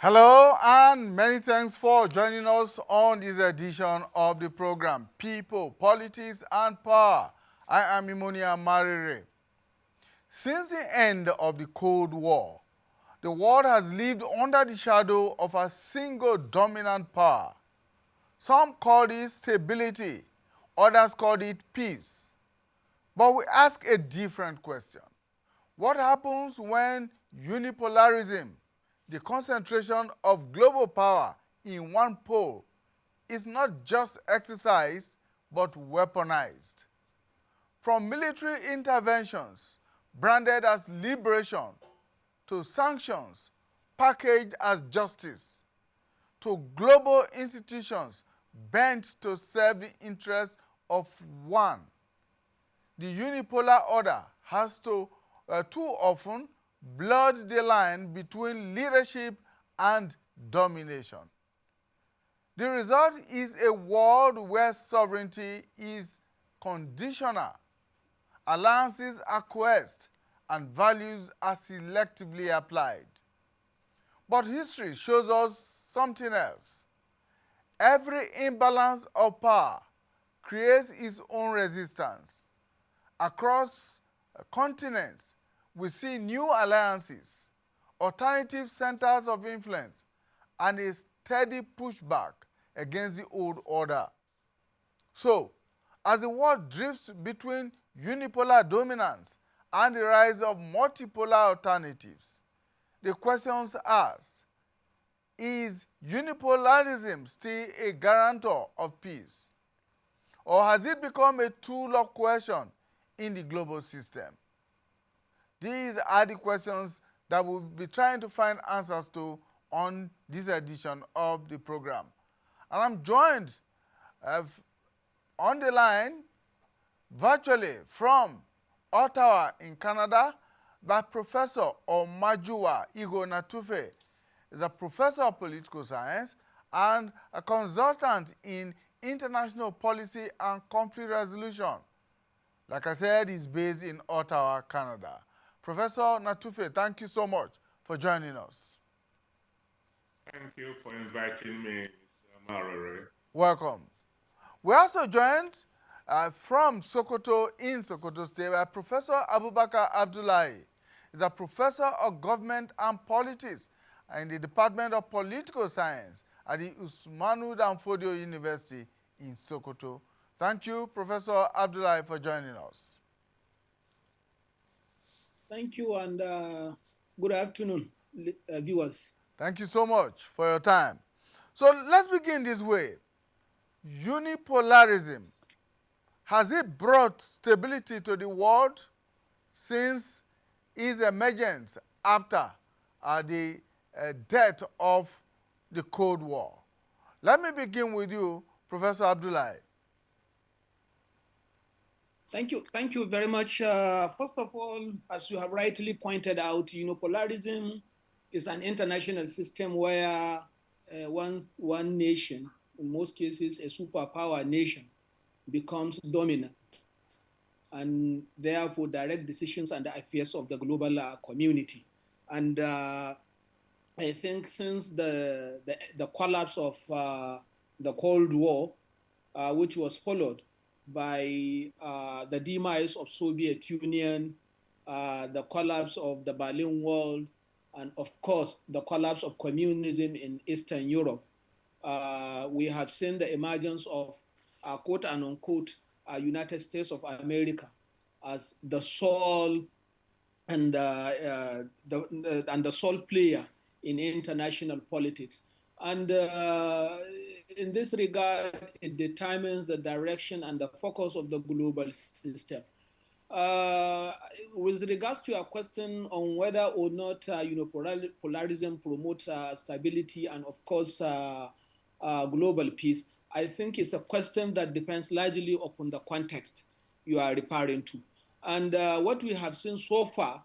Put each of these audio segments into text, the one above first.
Hello and many thanks for joining us on this edition of the program People, Politics and Power. I am Imonia Marire. Since the end of the Cold War, the world has lived under the shadow of a single dominant power. Some call it stability, others call it peace. But we ask a different question. What happens when unipolarism, the concentration of global power in one pole, is not just exercised but weaponized? From military interventions branded as liberation to sanctions packaged as justice to global institutions bent to serve the interests of one, the unipolar order has too often blurred the line between leadership and domination. The result is a world where sovereignty is conditional, alliances are coerced, and values are selectively applied. But history shows us something else. Every imbalance of power creates its own resistance. Across continents, we see new alliances, alternative centers of influence, and a steady pushback against the old order. So, as the world drifts between unipolar dominance and the rise of multipolar alternatives, the questions asked: is unipolarism still a guarantor of peace? Or has it become a tool of coercion in the global system? These are the questions that we'll be trying to find answers to on this edition of the program. And I'm joined uh, on the line virtually from Ottawa in Canada by Professor Omajuwa Igo Natufe. He's a professor of political science and a consultant in international policy and conflict resolution. Like I said, he's based in Ottawa, Canada. Professor Natufe, thank you so much for joining us. Thank you for inviting me, Mr. Marere. Welcome. We're also joined from Sokoto in Sokoto State by Professor Abubakar Abdullahi. He's a professor of government and politics in the Department of Political Science at the Usmanu Danfodio University in Sokoto. Thank you, Professor Abdullahi, for joining us. Thank you and good afternoon, viewers. Thank you so much for your time. So let's begin this way. Unipolarism, has it brought stability to the world since its emergence after the death of the Cold War? Let me begin with you, Professor Abdullahi. Thank you very much. First of all, as you have rightly pointed out, polarism is an international system where one nation, in most cases a superpower nation, becomes dominant and therefore direct decisions and the affairs of the global community. And I think since the collapse of the Cold War, which was followed by the demise of Soviet Union, the collapse of the Berlin Wall, and of course the collapse of communism in Eastern Europe, we have seen the emergence of quote and unquote United States of America as the sole and the sole player in international politics. And in this regard, it determines the direction and the focus of the global system. With regards to your question on whether or not polarism promotes stability and, of course, global peace, I think it's a question that depends largely upon the context you are referring to. And what we have seen so far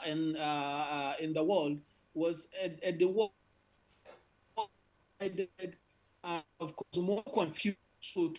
in the world was at the world, of course, more confused, so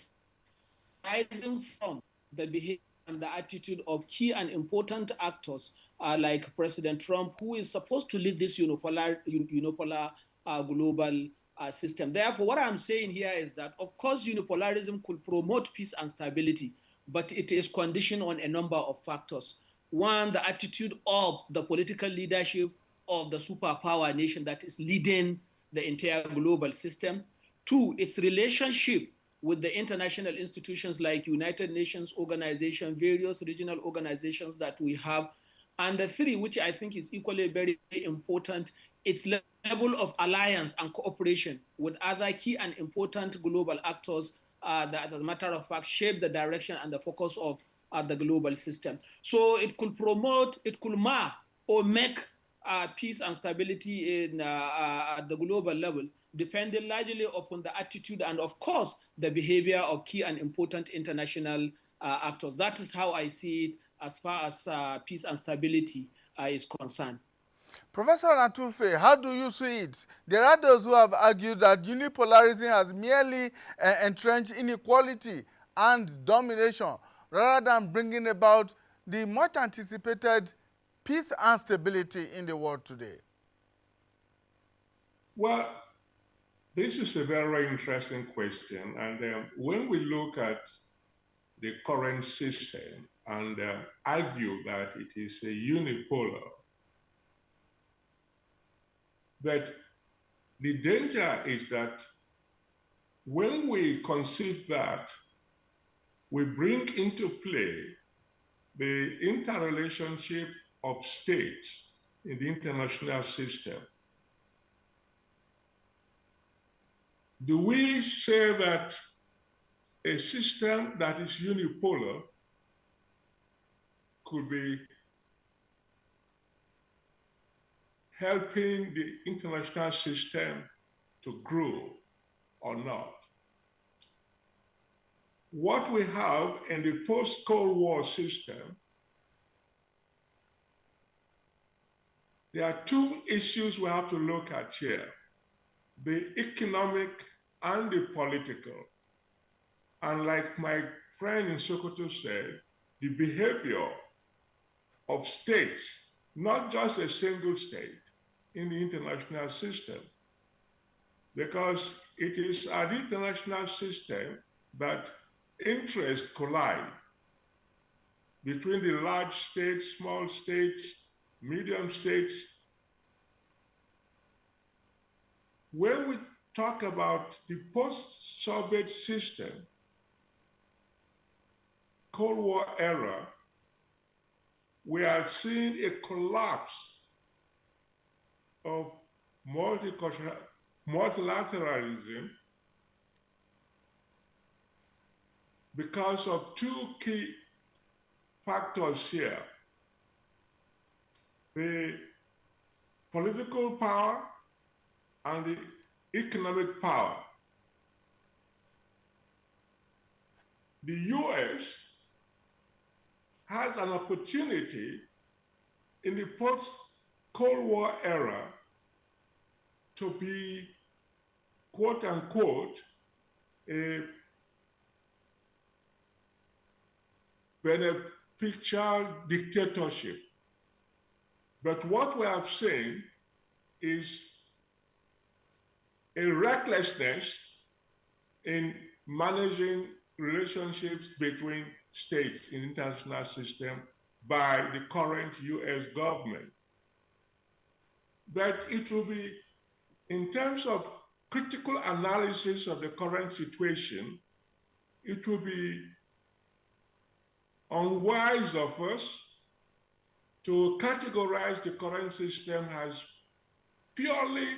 rising from the behavior the attitude of key and important actors like President Trump, who is supposed to lead this unipolar global system. Therefore, what I'm saying here is that, of course, unipolarism could promote peace and stability, but it is conditioned on a number of factors. One, the attitude of the political leadership of the superpower nation that is leading the entire global system. Two, its relationship with the international institutions like United Nations organization, various regional organizations that we have. And the three, which I think is equally very important, its level of alliance and cooperation with other key and important global actors that, as a matter of fact, shape the direction and the focus of the global system. So it could promote, it could mar or make peace and stability at the global level, depending largely upon the attitude and, of course, the behavior of key and important international actors. That is how I see it as far as peace and stability is concerned. Professor Natufe, how do you see it? There are those who have argued that unipolarism has merely entrenched inequality and domination rather than bringing about the much anticipated peace and stability in the world today. Well, this is a very interesting question. And when we look at the current system and argue that it is a unipolar, but the danger is that when we concede that, we bring into play the interrelationship of states in the international system. Do we say that a system that is unipolar could be helping the international system to grow or not? What we have in the post-Cold War system, there are two issues we have to look at here: the economic and the political. And like my friend in Sokoto said, the behavior of states, not just a single state, in the international system. Because it is an international system that interests collide between the large states, small states, medium states. When we talk about the post-Soviet system, Cold War era, we are seeing a collapse of multilateralism because of two key factors here: the political power and the economic power. The US has an opportunity in the post-Cold War era to be, quote unquote, a beneficial dictatorship. But what we have seen is a recklessness in managing relationships between states in the international system by the current US government. But it will be, in terms of critical analysis of the current situation, it will be unwise of us to categorize the current system as purely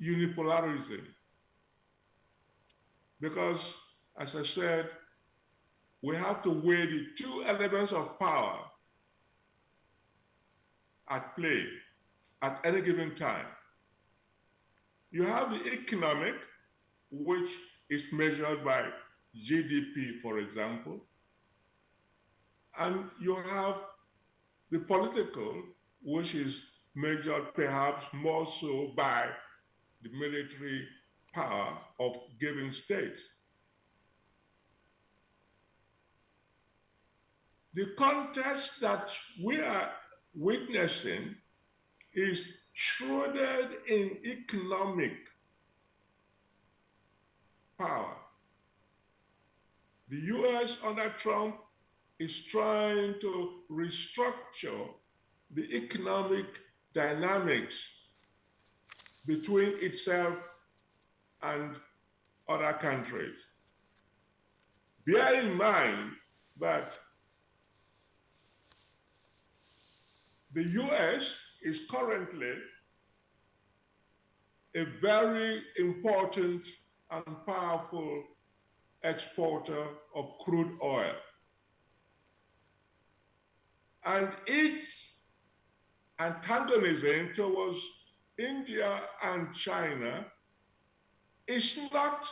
unipolarism. Because, as I said, we have to weigh the two elements of power at play at any given time. You have the economic, which is measured by GDP, for example, and you have the political, which is measured perhaps more so by the military power of given states. the contest that we are witnessing is shrouded in economic power. The US under Trump is trying to restructure the economic dynamics between itself and other countries. Bear in mind that the US is currently a very important and powerful exporter of crude oil. And its antagonism towards India and China is not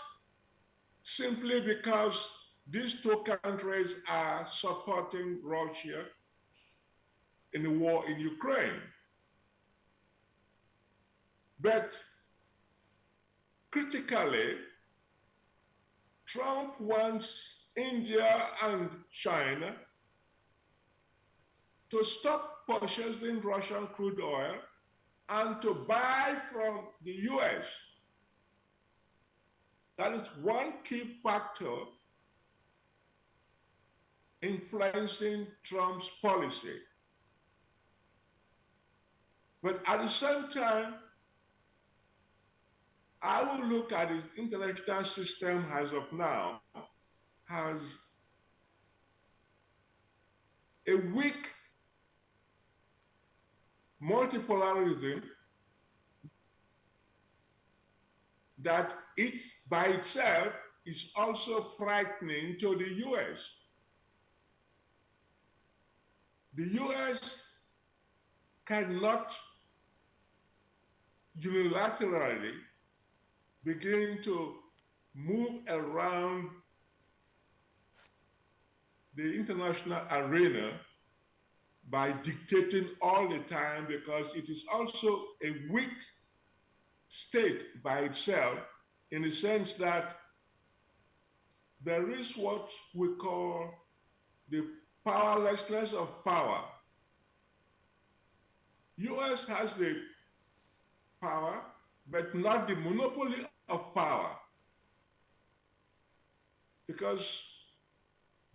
simply because these two countries are supporting Russia in the war in Ukraine. But critically, Trump wants India and China to stop purchasing Russian crude oil and to buy from the US. That is one key factor influencing Trump's policy. But at the same time, I will look at the international system as of now as a weak multipolarism that by itself is also frightening to the US. The US cannot unilaterally begin to move around the international arena by dictating all the time, because it is also a weak state by itself, in the sense that there is what we call the powerlessness of power. US has the power, but not the monopoly of power. Because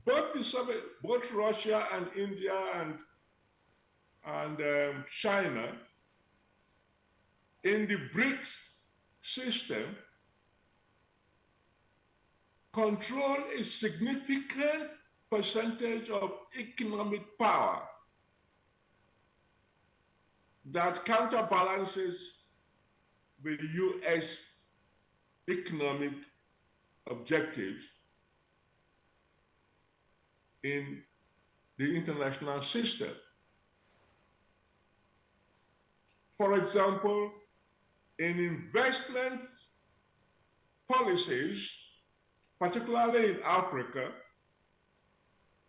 both Russia and India and China in the BRICS system control a significant percentage of economic power that counterbalances the US economic objectives in the international system. For example, in investment policies, particularly in Africa,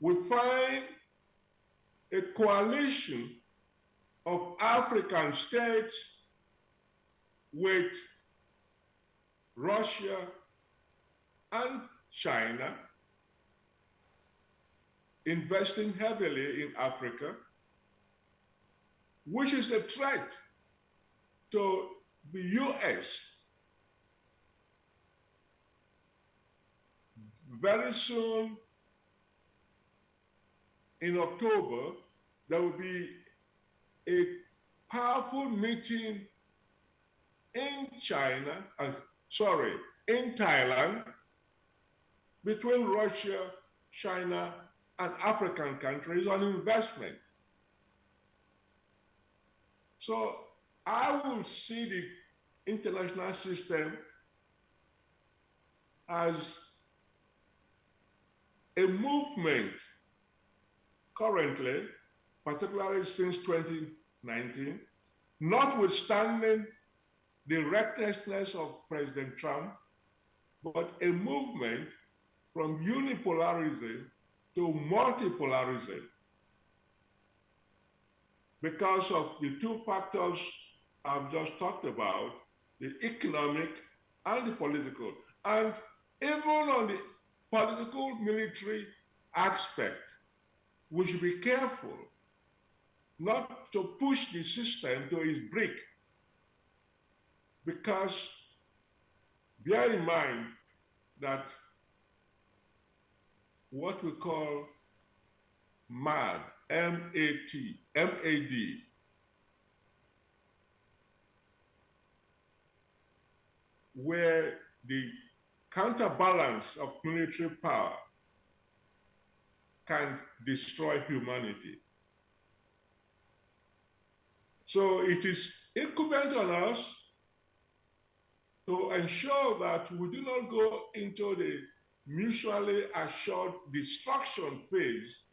we find a coalition of African states with Russia and China investing heavily in Africa, which is a threat to the US. Very soon, in October, there will be a powerful meeting in in Thailand, between Russia, China, and African countries on investment. So I will see the international system as a movement currently, particularly since 2019, notwithstanding the recklessness of President Trump, but a movement from unipolarism to multipolarism, because of the two factors I've just talked about, the economic and the political. And even on the political military aspect, we should be careful not to push the system to its brink, because bear in mind that what we call MAD, M-A-T, M-A-D, where the counterbalance of military power can destroy humanity. So it is incumbent on us to ensure that we do not go into the mutually assured destruction phase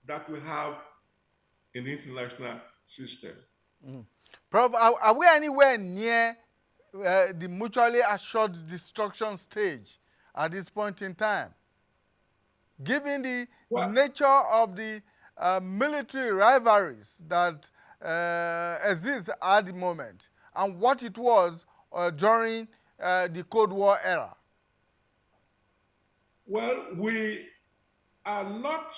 that we have in the international system. Prof, are we anywhere near the mutually assured destruction stage at this point in time? Given the nature of the military rivalries that exist at the moment and what it was during the Cold War era? Well, we are not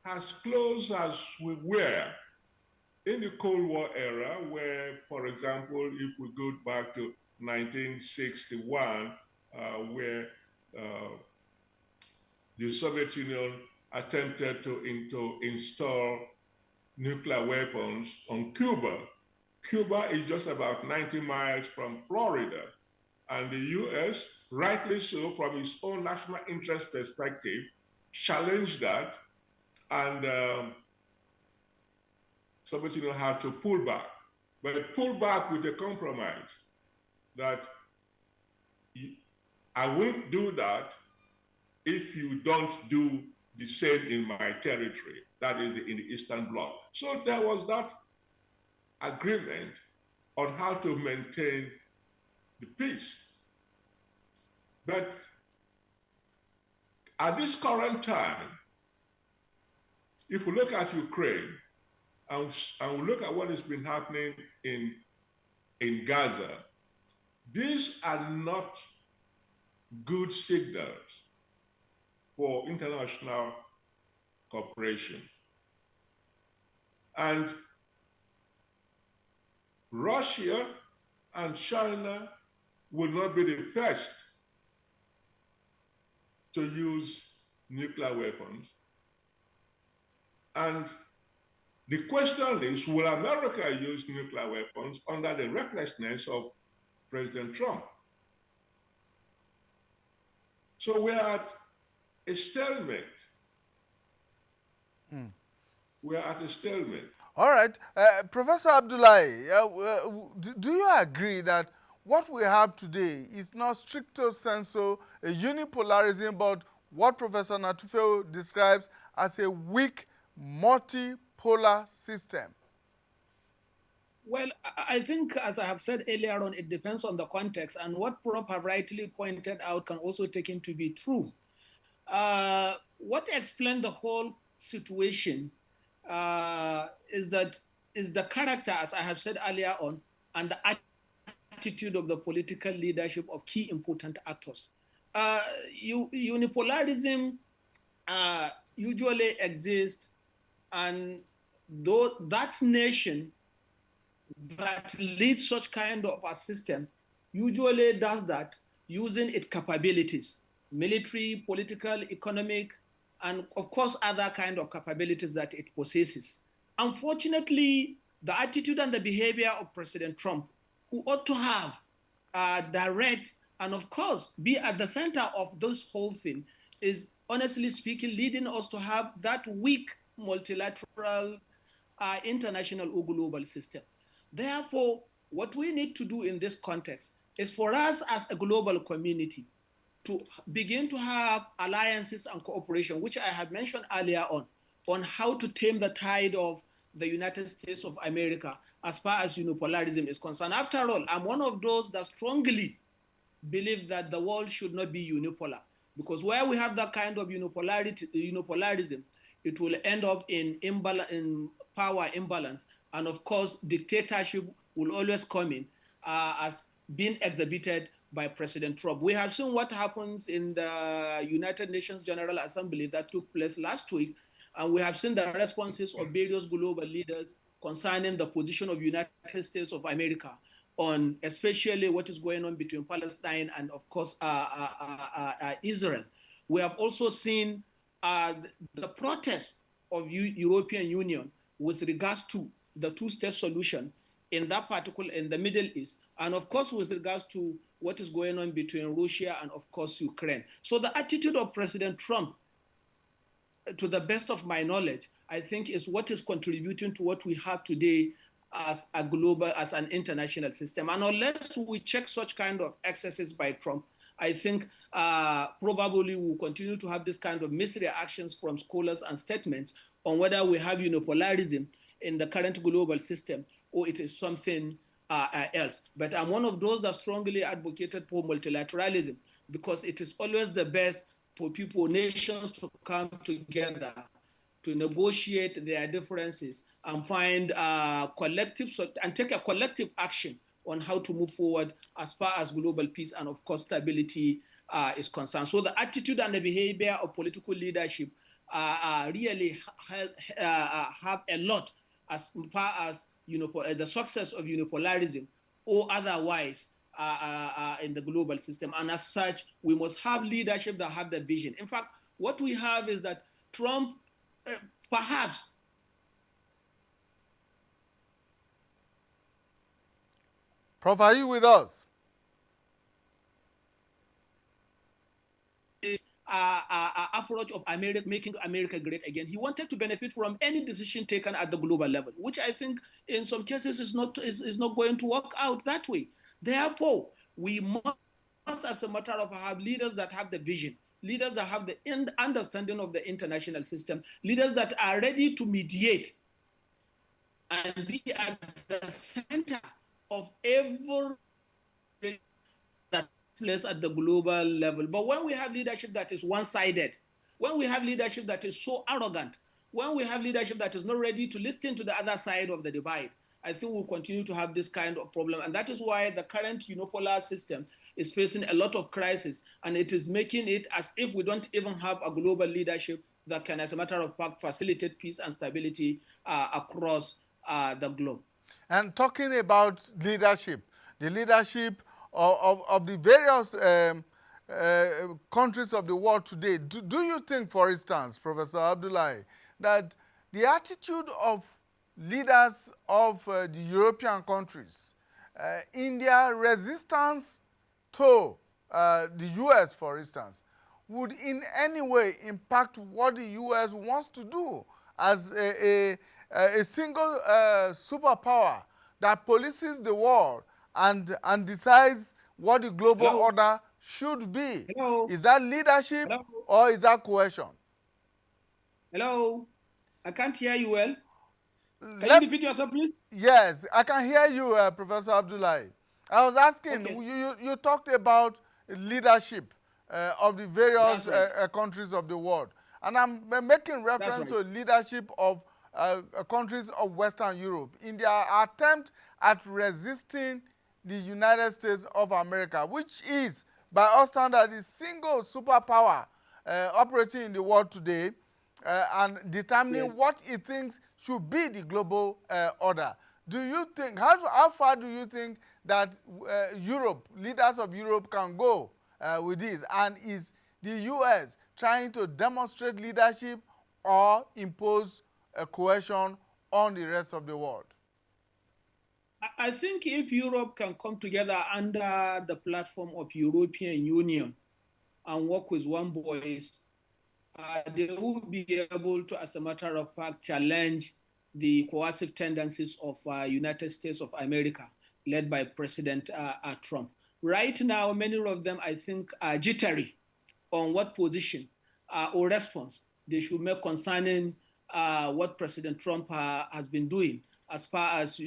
as close as we were in the Cold War era, where, for example, if we go back to 1961, where the Soviet Union attempted to install nuclear weapons on Cuba. Cuba is just about 90 miles from Florida, and the US, rightly so, from its own national interest perspective, challenged that, and Soviet Union had to pull back, but pull back with a compromise that I won't do that if you don't do the same in my territory, that is in the Eastern Bloc. So there was that agreement on how to maintain the peace. But at this current time, if we look at Ukraine and we look at what has been happening in Gaza, these are not good signals for international cooperation. And Russia and China will not be the first to use nuclear weapons. And the question is, will America use nuclear weapons under the recklessness of President Trump? So we're at a stalemate. We're at a stalemate. All right. Professor Abdullahi, do you agree that what we have today is not stricto sensu a unipolarism, but what Professor Natufeo describes as a weak multipolar system? Well, I think, as I have said earlier on, it depends on the context, and what Prof have rightly pointed out can also taken to be true. What explains the whole situation is the character, as I have said earlier on, and the attitude of the political leadership of key important actors. Unipolarism usually exists, and though that nation that leads such kind of a system usually does that using its capabilities, military, political, economic, and of course other kind of capabilities that it possesses. Unfortunately, the attitude and the behavior of President Trump, who ought to have direct and of course be at the center of this whole thing, is honestly speaking leading us to have that weak multilateral international or global system. Therefore, what we need to do in this context is for us as a global community to begin to have alliances and cooperation, which I have mentioned earlier on how to tame the tide of the United States of America as far as unipolarism is concerned. After all, I'm one of those that strongly believe that the world should not be unipolar, because where we have that kind of unipolarism, it will end up in power imbalance. And of course, dictatorship will always come in as being exhibited by President Trump. We have seen what happens in the United Nations General Assembly that took place last week, And we have seen the responses of various global leaders concerning the position of United States of America on especially what is going on between Palestine and, of course, Israel. We have also seen the protest of European Union with regards to the two-state solution in the Middle East, and of course with regards to what is going on between Russia and, of course, Ukraine. So the attitude of President Trump, to the best of my knowledge, I think is what is contributing to what we have today as an international system. And unless we check such kind of excesses by Trump, I think probably we'll continue to have this kind of misreactions from scholars and statements on whether we have unipolarism in the current global system or it is something else. But I'm one of those that strongly advocated for multilateralism because it is always the best for nations to come together to negotiate their differences and find and take a collective action on how to move forward as far as global peace and, of course, stability is concerned. So the attitude and the behavior of political leadership really have a lot as far as the success of unipolarism or otherwise in the global system. And as such, we must have leadership that have the vision. In fact, what we have is that Trump perhaps Prof, are you with us? This approach of making America great again. He wanted to benefit from any decision taken at the global level, which I think in some cases is not going to work out that way. Therefore, we must, as a matter of have leaders that have the vision, leaders that have the understanding of the international system, leaders that are ready to mediate and be at the center of every that place at the global level. But when we have leadership that is one-sided, when we have leadership that is so arrogant, when we have leadership that is not ready to listen to the other side of the divide, I think we'll continue to have this kind of problem. And that is why the current unipolar system is facing a lot of crisis. And it is making it as if we don't even have a global leadership that can, as a matter of fact, facilitate peace and stability across the globe. And talking about leadership, the leadership of the various countries of the world today, do you think, for instance, Professor Abdullahi, that the attitude of leaders of the European countries in their resistance to the U.S., for instance, would in any way impact what the U.S. wants to do as a single superpower that polices the world and decides what the global order should be? Hello? Is that leadership Hello? or is that coercion? Hello? I can't hear you well. Can you repeat yourself, please? Yes, I can hear you, Professor Abdullahi. I was asking, Okay. you talked about leadership of the various countries of the world. And I'm making reference to leadership of countries of Western Europe in their attempt at resisting the United States of America, which is, by our standard, the single superpower operating in the world today and determining what it thinks should be the global order. Do you think, how far do you think that Europe, leaders of Europe can go with this? And is the U.S. trying to demonstrate leadership or impose a coercion on the rest of the world? I think if Europe can come together under the platform of European Union and work with one voice, they will be able to, as a matter of fact, challenge the coercive tendencies of United States of America, led by President Trump. Right now, many of them, I think, are jittery on what position or response they should make concerning what President Trump has been doing as far as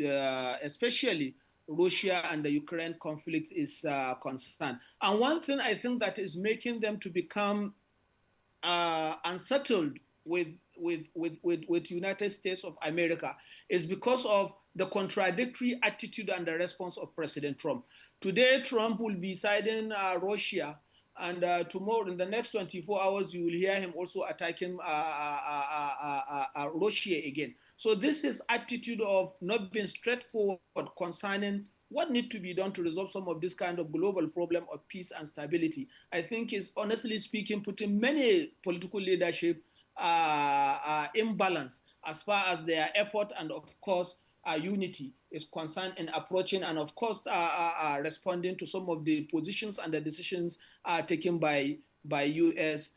especially Russia and the Ukraine conflict is concerned. And one thing I think that is making them to become unsettled with United States of America is because of the contradictory attitude and the response of President Trump. Today, Trump will be siding Russia And tomorrow, in the next 24 hours, you will hear him also attacking Russia again. So this is attitude of not being straightforward concerning what needs to be done to resolve some of this kind of global problem of peace and stability. I think is, honestly speaking, putting many political leadership imbalance as far as their effort and, of course, unity is concerned in approaching and, of course, responding to some of the positions and the decisions taken by U.S.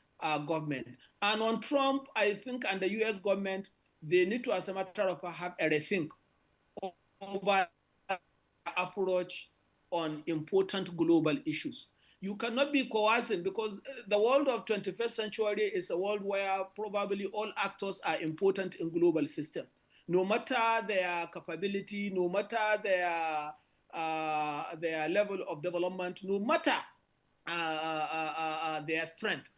Government. And on Trump, I think, and the U.S. government, they need to, as a matter of fact, have a rethink over approach on important global issues. You cannot be coercing, because the world of 21st century is a world where probably all actors are important in global system. No matter their capability, no matter their level of development, no matter their strength.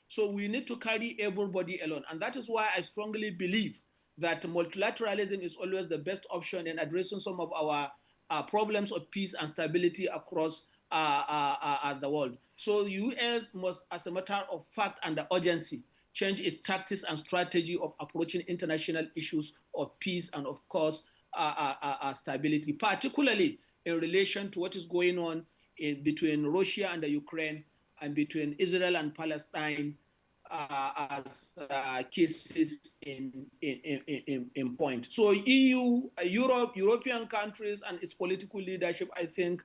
So we need to carry everybody along. And that is why I strongly believe that multilateralism is always the best option in addressing some of our problems of peace and stability across the world. So U.S. must, as a matter of fact and the urgency, change its tactics and strategy of approaching international issues of peace and, of course, stability, particularly in relation to what is going on between Russia and the Ukraine and between Israel and Palestine as cases in point. So EU, Europe, European countries and its political leadership, I think,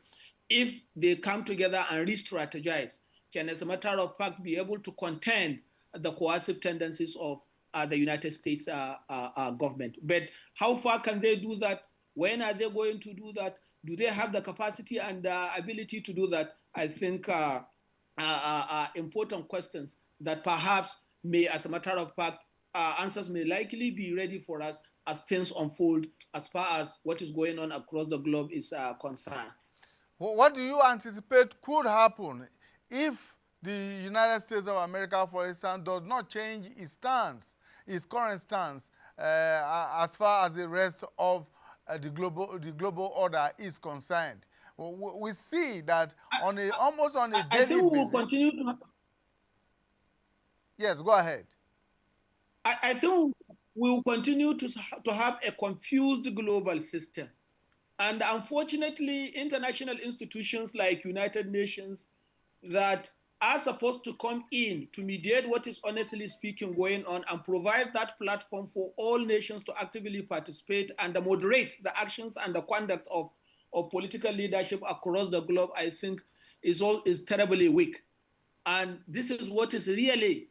if they come together and re-strategize, can, as a matter of fact, be able to contend the coercive tendencies of the United States government. But how far can they do that? When are they going to do that? Do they have the capacity and ability to do that? I think important questions that perhaps may, as a matter of fact, answers may likely be ready for us as things unfold as far as what is going on across the globe is concerned. What do you anticipate could happen if the United States of America, for instance, does not change its stance, its current stance, as far as the rest of the global order is concerned? We see that almost on a daily I think we will basis. continue to. Yes, go ahead. I think we will continue to have a confused global system. And unfortunately, international institutions like United Nations that are supposed to come in to mediate what is, honestly speaking, going on and provide that platform for all nations to actively participate and moderate the actions and the conduct of political leadership across the globe, I think is terribly weak. And this is what is really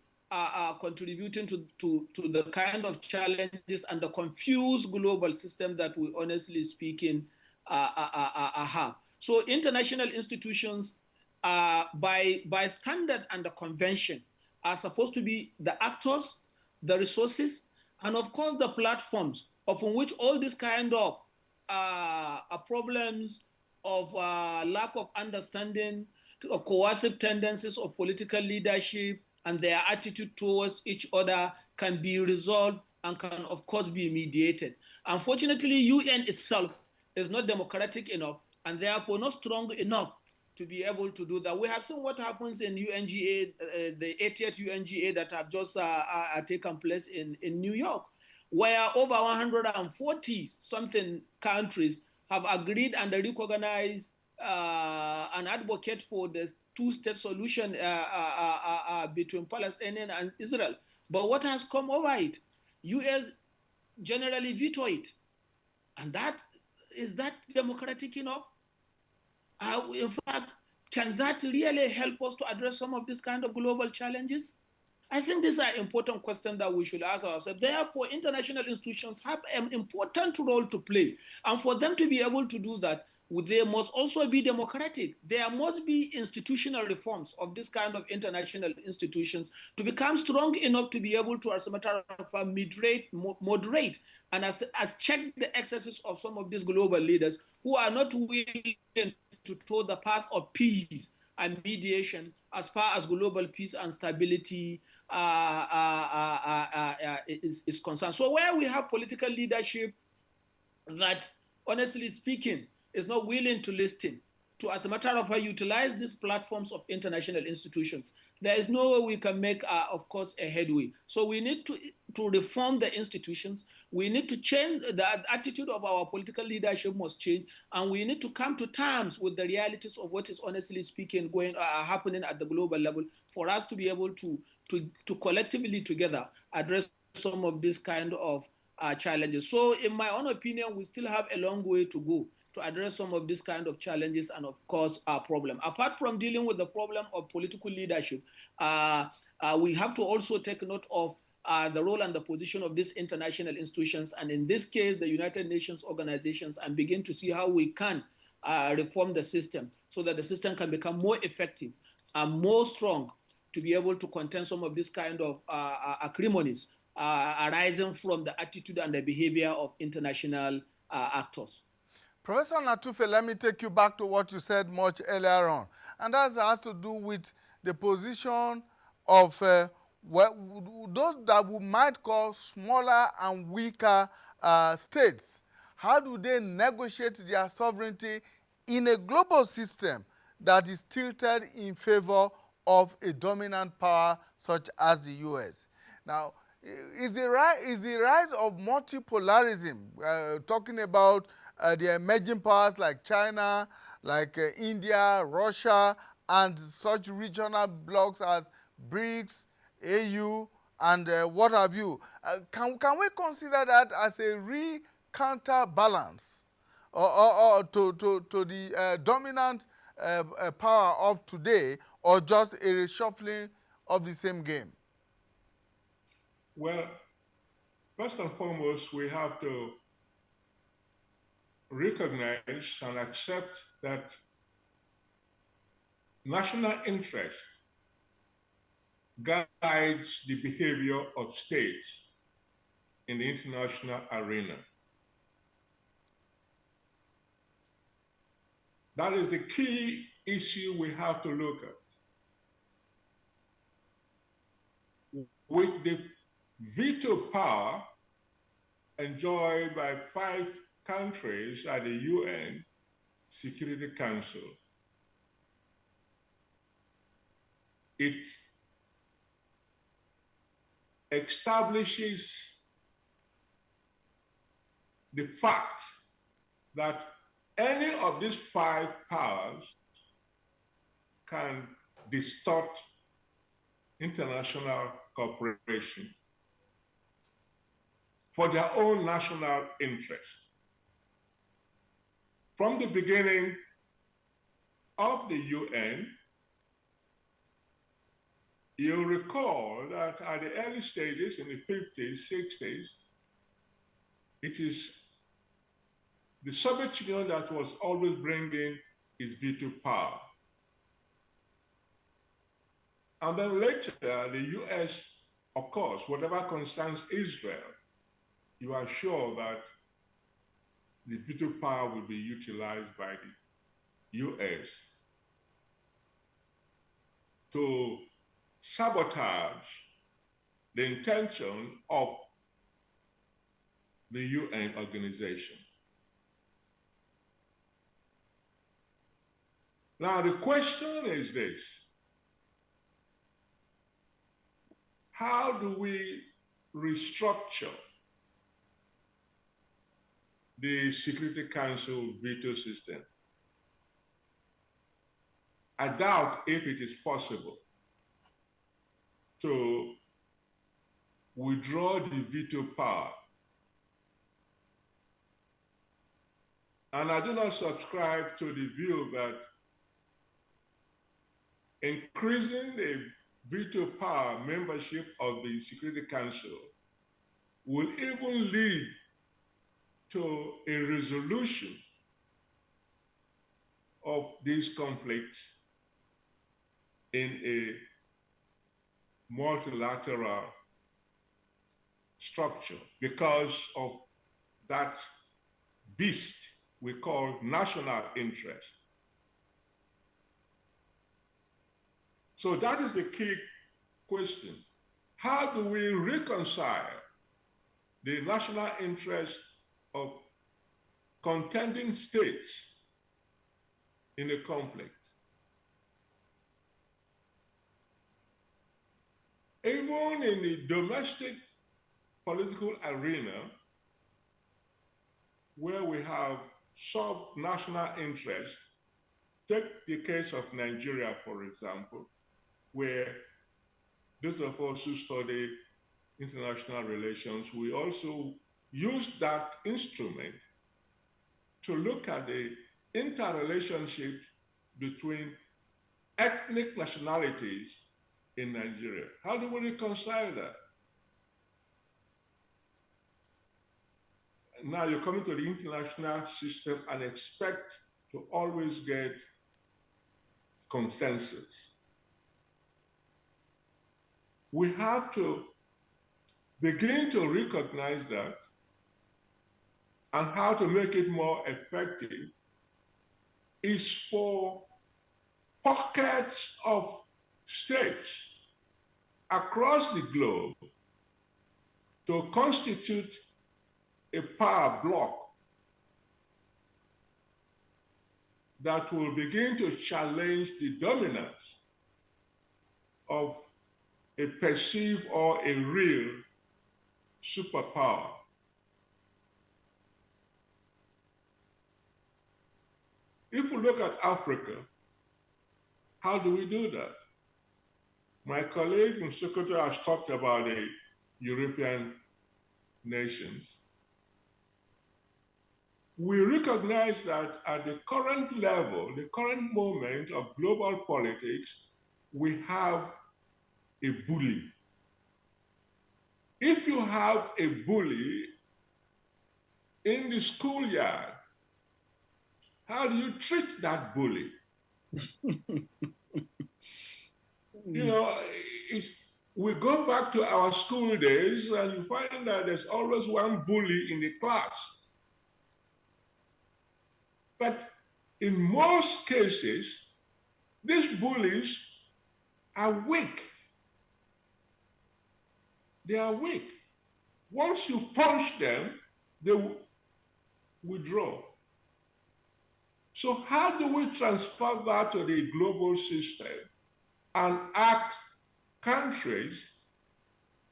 contributing to the kind of challenges and the confused global system that we, honestly speaking, have. So international institutions, by standard and the convention, are supposed to be the actors, the resources, and of course the platforms upon which all these kind of problems of lack of understanding, coercive tendencies of political leadership, and their attitude towards each other can be resolved and can, of course, be mediated. Unfortunately, UN itself is not democratic enough and therefore not strong enough to be able to do that. We have seen what happens in UNGA, the 80th UNGA that have just taken place in New York, where over 140 something countries have agreed and recognized and advocate for the two-state solution between Palestinian and Israel. But what has come over it? U.S. generally veto it. And is that democratic enough? In fact, can that really help us to address some of these kind of global challenges? I think these are important questions that we should ask ourselves. Therefore, international institutions have an important role to play. And for them to be able to do that, they must also be democratic. There must be institutional reforms of this kind of international institutions to become strong enough to be able to, as a matter of fact, moderate, and as check the excesses of some of these global leaders who are not willing to toe the path of peace and mediation as far as global peace and stability is concerned. So where we have political leadership that, honestly speaking, is not willing to listen as a matter of fact, utilize these platforms of international institutions. There is no way we can make, of course, a headway. So we need to reform the institutions. We need to change the attitude of our political leadership must change, and we need to come to terms with the realities of what is, honestly speaking, happening at the global level for us to be able to collectively together address some of these kind of challenges. So in my own opinion, we still have a long way to go to address some of these kind of challenges and, of course, our problem. Apart from dealing with the problem of political leadership, we have to also take note of the role and the position of these international institutions, and in this case, the United Nations organizations, and begin to see how we can reform the system so that the system can become more effective and more strong to be able to contain some of these kind of acrimonies arising from the attitude and the behavior of international actors. Professor Natufe, let me take you back to what you said much earlier on. And that has to do with the position of those that we might call smaller and weaker states. How do they negotiate their sovereignty in a global system that is tilted in favor of a dominant power such as the US? Now, is the rise of multipolarism, talking about the emerging powers like China, like India, Russia, and such regional blocs as BRICS, AU, and what have you. Can we consider that as a counterbalance or to the dominant power of today, or just a reshuffling of the same game? Well, first and foremost, we have to recognize and accept that national interest guides the behavior of states in the international arena. That is the key issue we have to look at. With the veto power enjoyed by 5 countries at the UN Security Council, it establishes the fact that any of these 5 powers can distort international cooperation for their own national interest. From the beginning of the UN, you'll recall that at the early stages in the 50s, 60s, it is the Soviet Union that was always bringing its veto power. And then later, the US, of course, whatever concerns Israel, you are sure that the veto power will be utilized by the US to sabotage the intention of the UN organization. Now, the question is this: how do we restructure the Security Council veto system? I doubt if it is possible to withdraw the veto power. And I do not subscribe to the view that increasing the veto power membership of the Security Council will even lead to a resolution of these conflicts in a multilateral structure because of that beast we call national interest. So that is the key question. How do we reconcile the national interest of contending states in a conflict. Even in the domestic political arena, where we have sub-national interests, take the case of Nigeria, for example, where those of us who study international relations, we also use that instrument to look at the interrelationship between ethnic nationalities in Nigeria. How do we reconcile that? Now you're coming to the international system and expect to always get consensus. We have to begin to recognize that, and how to make it more effective is for pockets of states across the globe to constitute a power bloc that will begin to challenge the dominance of a perceived or a real superpower. If we look at Africa, how do we do that? My colleague in Sokoto has talked about the European nations. We recognize that at the current level, the current moment of global politics, we have a bully. If you have a bully in the schoolyard, how do you treat that bully? You know, we go back to our school days and you find that there's always one bully in the class. But in most cases, these bullies are weak. They are weak. Once you punch them, they will withdraw. So how do we transfer that to the global system and ask countries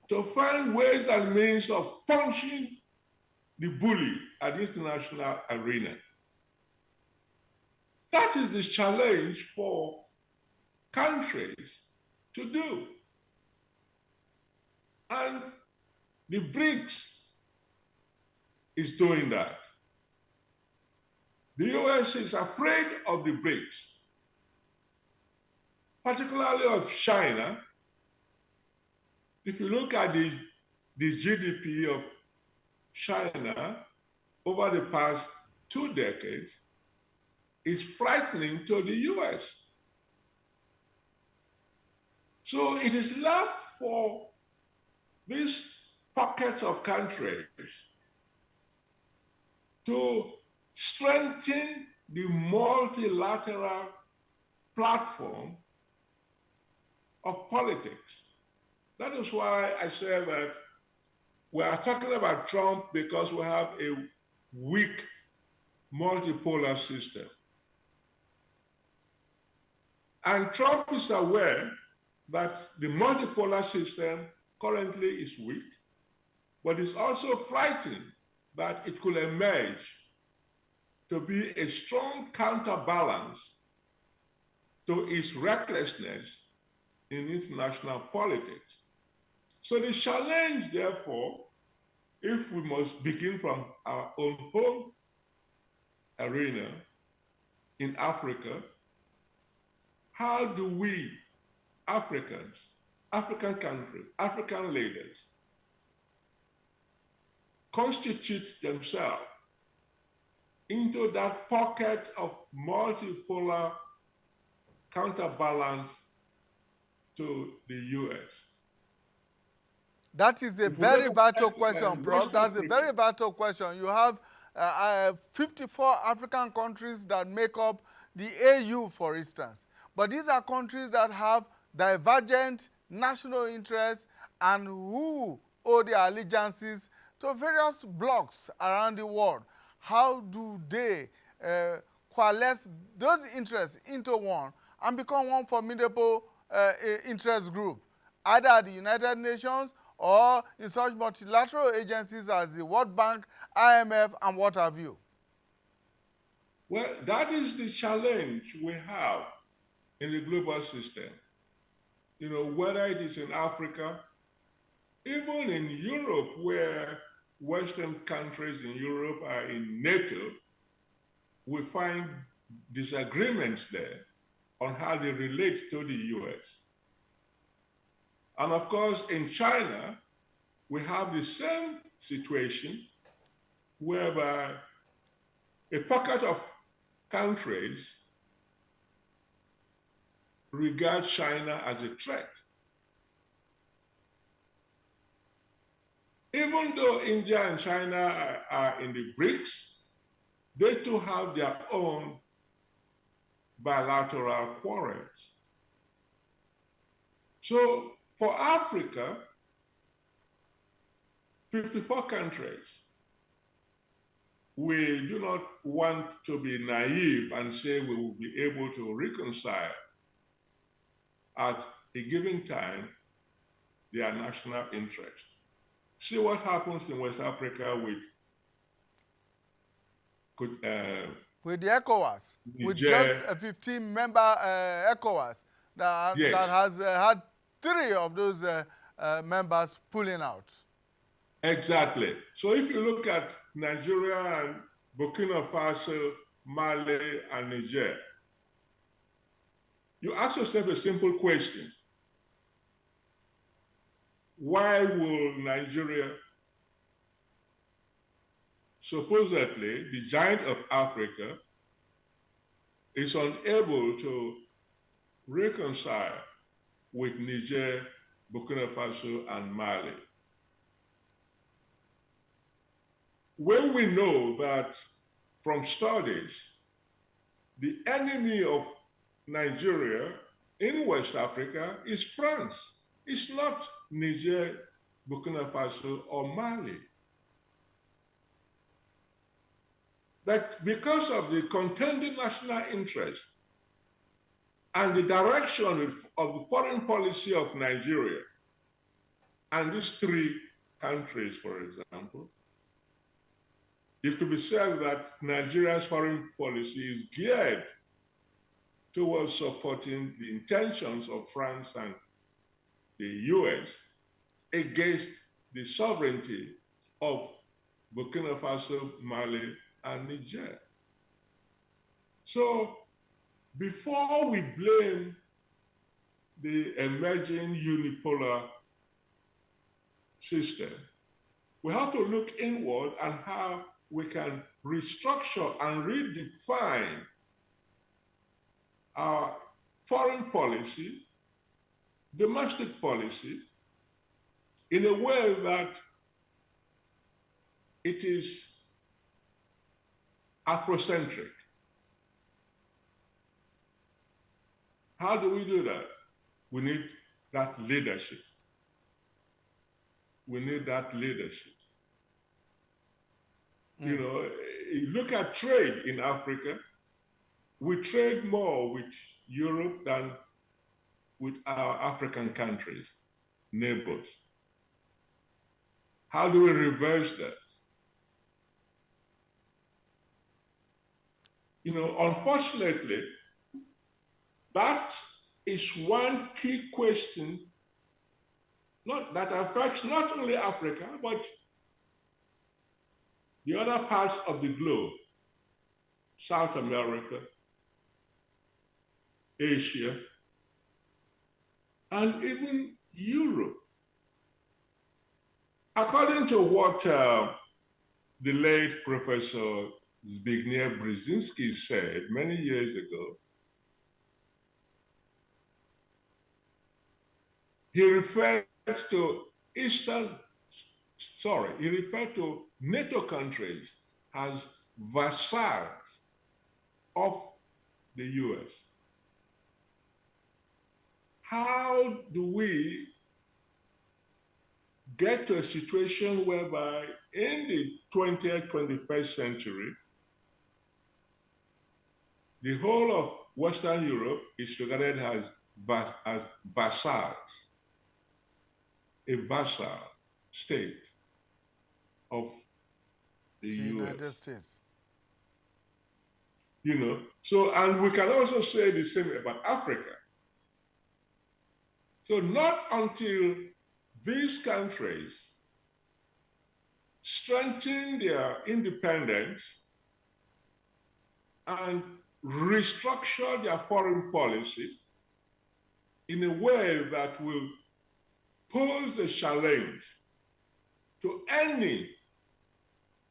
to find ways and means of punching the bully at the international arena? That is the challenge for countries to do. And the BRICS is doing that. The US is afraid of the BRICS, particularly of China. If you look at the GDP of China over the past 2 decades, it's frightening to the US. So it is left for these pockets of countries to strengthen the multilateral platform of politics. That is why I say that we are talking about Trump because we have a weak multipolar system. And Trump is aware that the multipolar system currently is weak, but is also frightened that it could emerge to be a strong counterbalance to its recklessness in international politics. So the challenge, therefore, if we must begin from our own home arena in Africa, how do we, Africans, African countries, African leaders, constitute themselves into that pocket of multipolar counterbalance to the US? That is a very vital question, Prof. That's a very vital question. You have 54 African countries that make up the AU, for instance. But these are countries that have divergent national interests and who owe their allegiances to various blocs around the world. How do they coalesce those interests into one and become one formidable interest group, either at the United Nations or in such multilateral agencies as the World Bank, IMF, and what have you? Well, that is the challenge we have in the global system. You know, whether it is in Africa, even in Europe, where Western countries in Europe are in NATO, we find disagreements there on how they relate to the US. And of course, in China, we have the same situation whereby a pocket of countries regard China as a threat. Even though India and China are in the BRICS, they too have their own bilateral quarrels. So for Africa, 54 countries, we do not want to be naive and say we will be able to reconcile at a given time their national interest. See what happens in West Africa with the ECOWAS, Niger. with just a 15-member ECOWAS that has had 3 of those members pulling out. Exactly. So if you look at Nigeria and Burkina Faso, Mali, and Niger, you ask yourself a simple question. Why will Nigeria, supposedly the giant of Africa, is unable to reconcile with Niger, Burkina Faso, and Mali? When we know that from studies, the enemy of Nigeria in West Africa is France. It's not Niger, Burkina Faso, or Mali. That because of the contending national interest and the direction of the foreign policy of Nigeria and these 3 countries, for example, it could be said that Nigeria's foreign policy is geared towards supporting the intentions of France and the US against the sovereignty of Burkina Faso, Mali, and Niger. So before we blame the emerging unipolar system, we have to look inward and how we can restructure and redefine our foreign policy, domestic policy, in a way that it is Afrocentric. How do we do that? We need that leadership. We need that leadership. You know, you look at trade in Africa, we trade more with Europe than with our African countries, neighbors. How do we reverse that? You know, unfortunately, that is one key question that affects not only Africa, but the other parts of the globe, South America, Asia, and even Europe. According to what the late Professor Zbigniew Brzezinski said many years ago, he referred to NATO countries as vassals of the US. How do we get to a situation whereby in the 20th, 21st century, the whole of Western Europe is regarded as vassals, a vassal state of the United US. States. You know, so, and we can also say the same about Africa. So not until these countries strengthen their independence and restructure their foreign policy in a way that will pose a challenge to any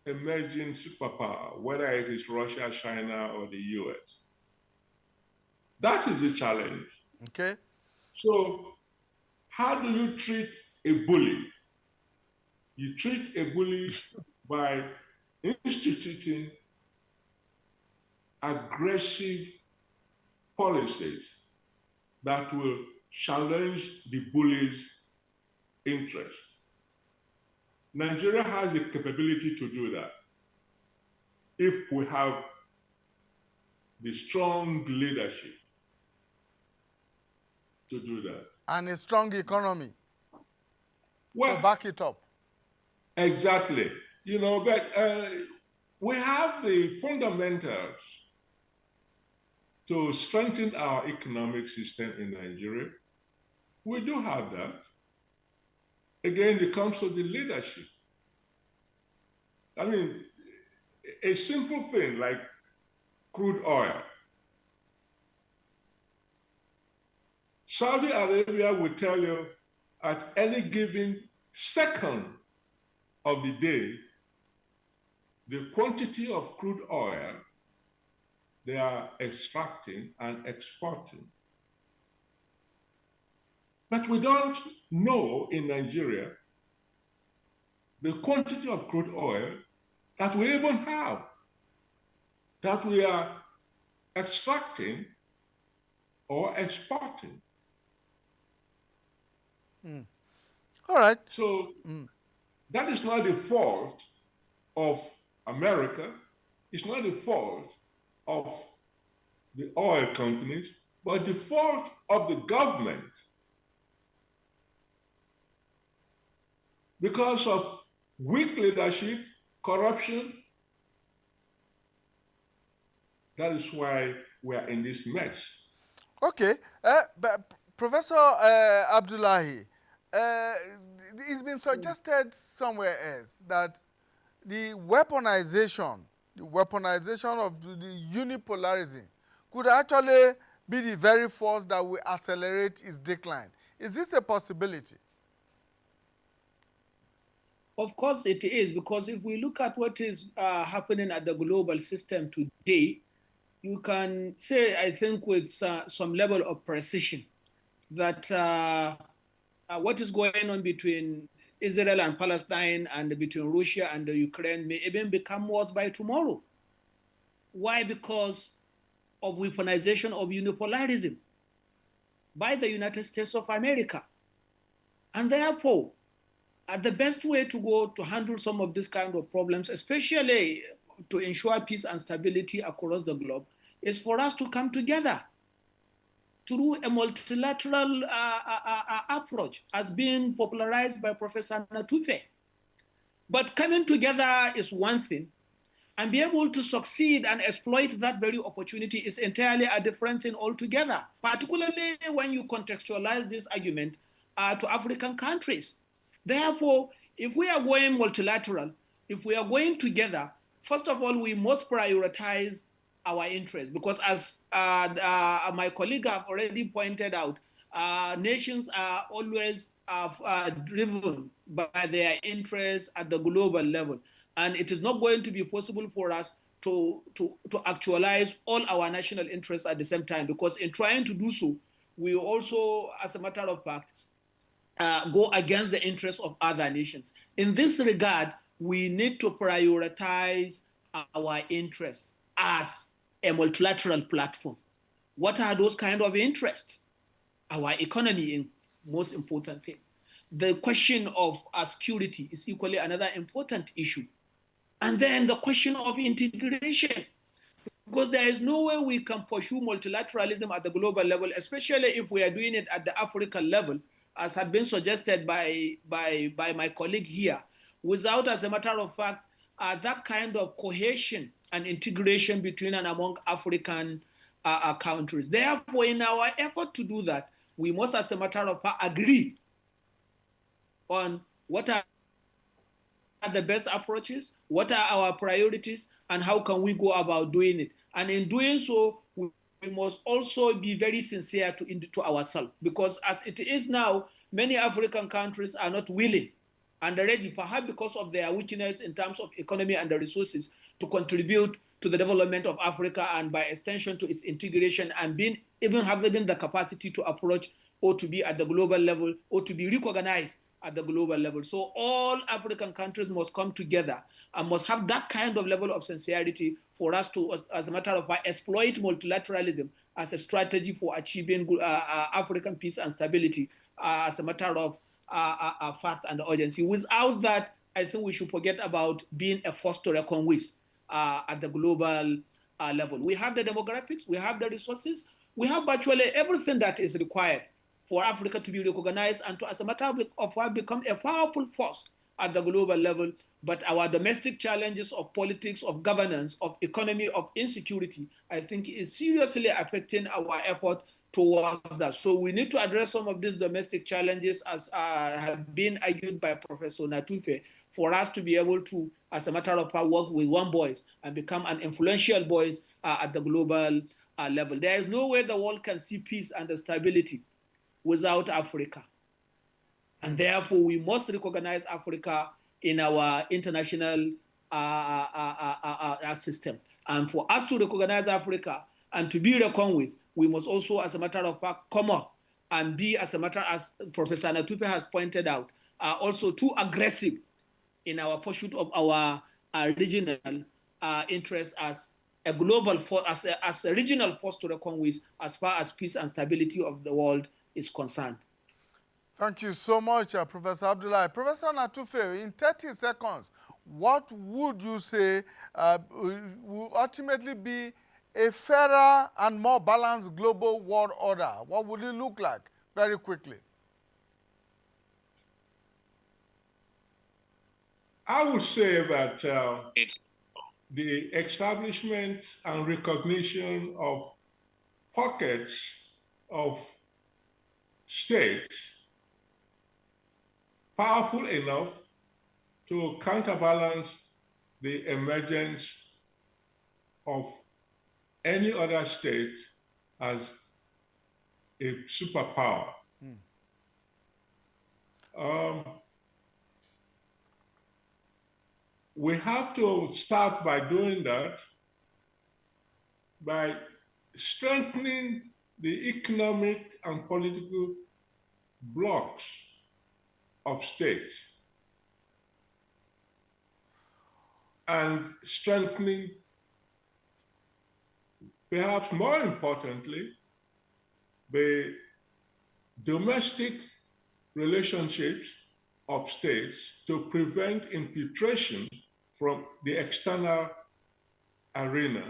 emerging superpower, whether it is Russia, China, or the US. That is the challenge. Okay. So how do you treat a bully? You treat a bully by instituting aggressive policies that will challenge the bully's interest. Nigeria has the capability to do that if we have the strong leadership to do that. And a strong economy Well, to back it up. Exactly. You know, but we have the fundamentals to strengthen our economic system in Nigeria. We do have that. Again, it comes to the leadership. I mean, a simple thing like crude oil. Saudi Arabia will tell you at any given second of the day, the quantity of crude oil they are extracting and exporting. But we don't know in Nigeria the quantity of crude oil that we even have, that we are extracting or exporting. All right. So that is not the fault of America. It's not the fault of the oil companies, but the fault of the government. Because of weak leadership, corruption, that is why we are in this mess. Okay. But Professor Abdullahi, it's been suggested somewhere else that the weaponization of the unipolarism could actually be the very force that will accelerate its decline. Is this a possibility? Of course it is, because if we look at what is happening at the global system today, you can say, I think with some level of precision, that what is going on between Israel and Palestine and between Russia and the Ukraine may even become worse by tomorrow. Why? Because of weaponization of unipolarism by the United States of America. And therefore, the best way to go to handle some of these kind of problems, especially to ensure peace and stability across the globe, is for us to come together through a multilateral approach as being popularized by Professor Natufe. But coming together is one thing, and be able to succeed and exploit that very opportunity is entirely a different thing altogether, particularly when you contextualize this argument to African countries. Therefore, if we are going multilateral, if we are going together, first of all, we must prioritize our interests, because as my colleague have already pointed out, nations are always driven by their interests at the global level. And it is not going to be possible for us to actualize all our national interests at the same time, because in trying to do so, we also, as a matter of fact, go against the interests of other nations. In this regard, we need to prioritize our interests as a multilateral platform. What are those kind of interests? Our economy, in most important thing. The question of security is equally another important issue. And then the question of integration, because there is no way we can pursue multilateralism at the global level, especially if we are doing it at the African level, as had been suggested by my colleague here, without, as a matter of fact, that kind of cohesion and integration between and among African countries. Therefore, in our effort to do that, we must, as a matter of fact, agree on what are the best approaches, what are our priorities, and how can we go about doing it. And in doing so, we must also be very sincere to ourselves, because as it is now, many African countries are not willing and ready, perhaps because of their weakness in terms of economy and the resources, to contribute to the development of Africa and by extension to its integration, and even having the capacity to approach or to be at the global level or to be recognized at the global level. So all African countries must come together and must have that kind of level of sincerity for us to, as a matter of fact, exploit multilateralism as a strategy for achieving African peace and stability, as a matter of fact and urgency. Without that, I think we should forget about being a force to reckon with at the global level. We have the demographics, we have the resources, we have virtually everything that is required for Africa to be recognized and to, as a matter of fact, become a powerful force at the global level. But our domestic challenges of politics, of governance, of economy, of insecurity, I think is seriously affecting our effort towards that. So we need to address some of these domestic challenges, as have been argued by Professor Natufe, for us to be able to, as a matter of fact, work with one voice and become an influential voice at the global level. There is no way the world can see peace and stability without Africa. And therefore, we must recognize Africa in our international system. And for us to recognize Africa and to be reckoned with, we must also, as a matter of fact, come up and be, as a matter, as Professor Natupe has pointed out, also too aggressive in our pursuit of our regional interests as a global force, as a regional force to reckon with, as far as peace and stability of the world is concerned. Thank you so much, Professor Abdullahi. Professor Natufe, in 30 seconds, what would you say will ultimately be a fairer and more balanced global world order? What would it look like, very quickly? I would say that the establishment and recognition of pockets of states powerful enough to counterbalance the emergence of any other state as a superpower. We have to start by doing that, by strengthening the economic and political blocks of states, and strengthening, perhaps more importantly, the domestic relationships of states to prevent infiltration from the external arena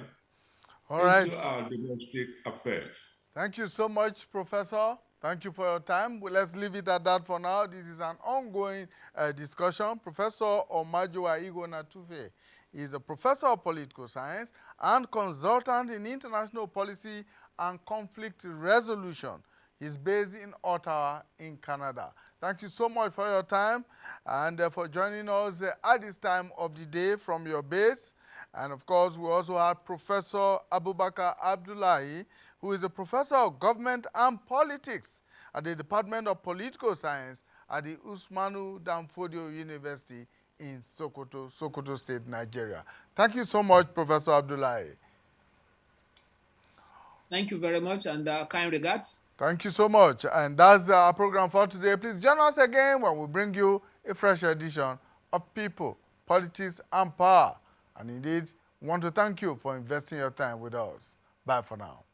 into our domestic affairs. Thank you so much, Professor. Thank you for your time. Well, let's leave it at that for now. This is an ongoing discussion. Professor Omajowa Igwe Natufe is a professor of political science and consultant in international policy and conflict resolution. He's based in Ottawa, in Canada. Thank you so much for your time and for joining us at this time of the day from your base. And of course, we also have Professor Abubakar Abdullahi, who is a professor of government and politics at the Department of Political Science at the Usmanu Danfodio University in Sokoto State, Nigeria. Thank you so much, Professor Abdullahi. Thank you very much, and kind regards. Thank you so much. And that's our program for today. Please join us again when we bring you a fresh edition of People, Politics, and Power. And indeed, we want to thank you for investing your time with us. Bye for now.